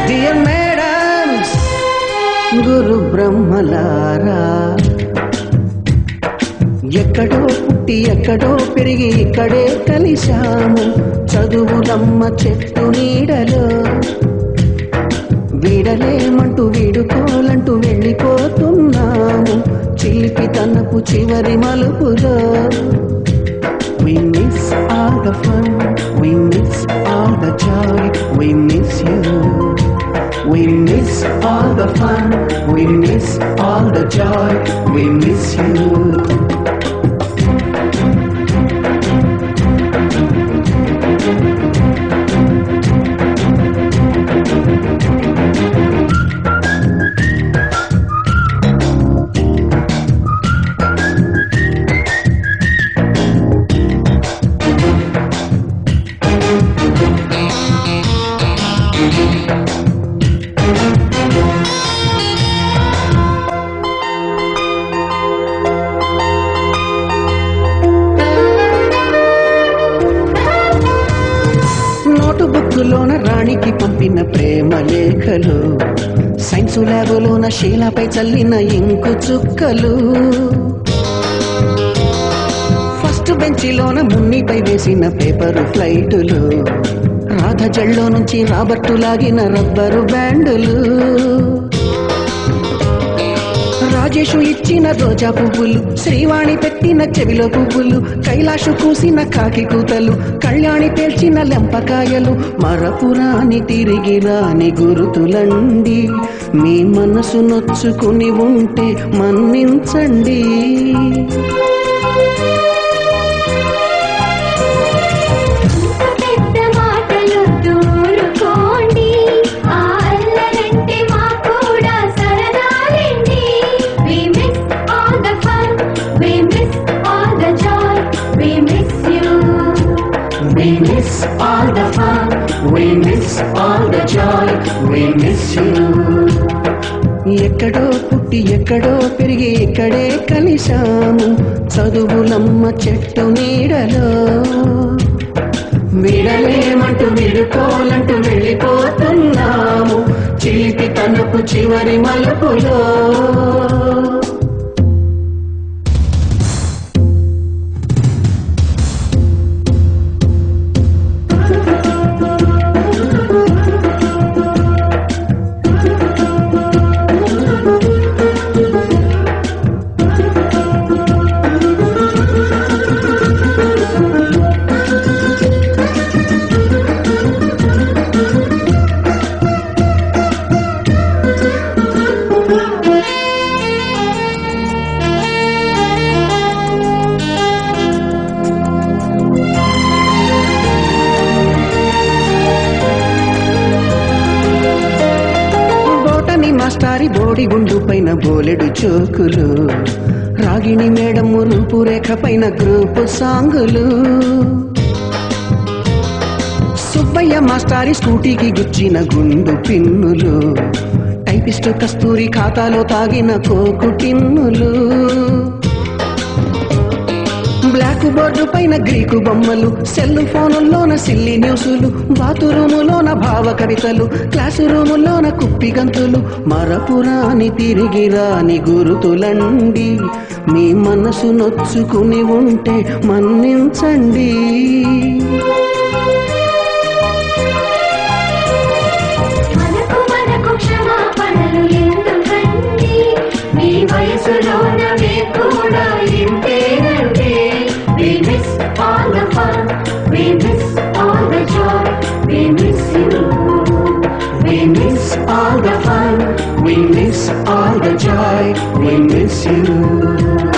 Dear madams, గురు బ్రహ్మలారా, ఎక్కడో పుట్టి ఎక్కడో పెరిగి ఇక్కడే కలిశాము. చదువులమ్మ చెట్టు నీడలో వీడలేమంటూ వీడుకోలంటూ వెళ్ళిపోతున్నాము. చిలిపి తనపు చివరి మలుపులో we miss all the fun, we miss all the joy, we miss you. We miss all the fun, we miss all the joy, we miss you. బుక్కులోన రాణికి పంపిన ప్రేమ లేఖలు, సైన్సు ల్యాబులోన శీలపై చల్లిన ఇంకు చుక్కలు, ఫస్ట్ బెంచిలోన మున్నిపై వేసిన పేపరు ఫ్లైటులు, రాధ జల్లో నుంచి రాబర్టు లాగిన rubber బ్యాండులు, Rajesh ఇచ్చిన రోజా పువ్వులు, శ్రీవాణి పెట్టిన చెవిలో పువ్వులు, కైలాషు కూసిన కాకి కూతలు, కళ్యాణి పేల్చిన లెంపకాయలు, మరపురాని తిరిగి రాని గురుతులండి. మీ మనసు నొచ్చుకుని ఉంటే మన్నించండి. We miss all the fun, we miss all the joy, we miss you. ఎక్కడో పుట్టి ఎక్కడో పెరిగి ఇక్కడే కలిశాము. చదువులమ్మ చెట్టు నీడలో విడలేమంటూ విడుకోలంటూ వెళ్ళిపోతున్నాము. చిలిపి తనపు చివరి మలుపులో మాస్టారి బోడి గుండు పైన బోలెడు చోకులు, రాగిణి మేడము రూపురేఖ పైన గ్రూపు సాంగులు, సుబ్బయ్య మాస్టారి స్కూటీకి గుచ్చిన గుండు పిన్నులు, టైపిస్టు కస్తూరి ఖాతాలో తాగిన కోకు టిన్నులు, బ్లాక్ బోర్డు పైన గ్రీకు బొమ్మలు, సెల్ ఫోనుల్లోన సిల్లి న్యూసులు, బాతురూములోన భావ కవితలు, క్లాసు రూములోన కుప్పి గంతులు, మరపురాని తిరిగి రాని గురుతులండి. మీ మనసు నొచ్చుకుని ఉంటే మన్నించండి. క్షమాపణలు ఎందుకండి, మీ వయసులోనవే కూడా ఇంతేనండి. We miss all the fun, we miss all the joy, we miss you. We miss all the fun, we miss all the joy, we miss you.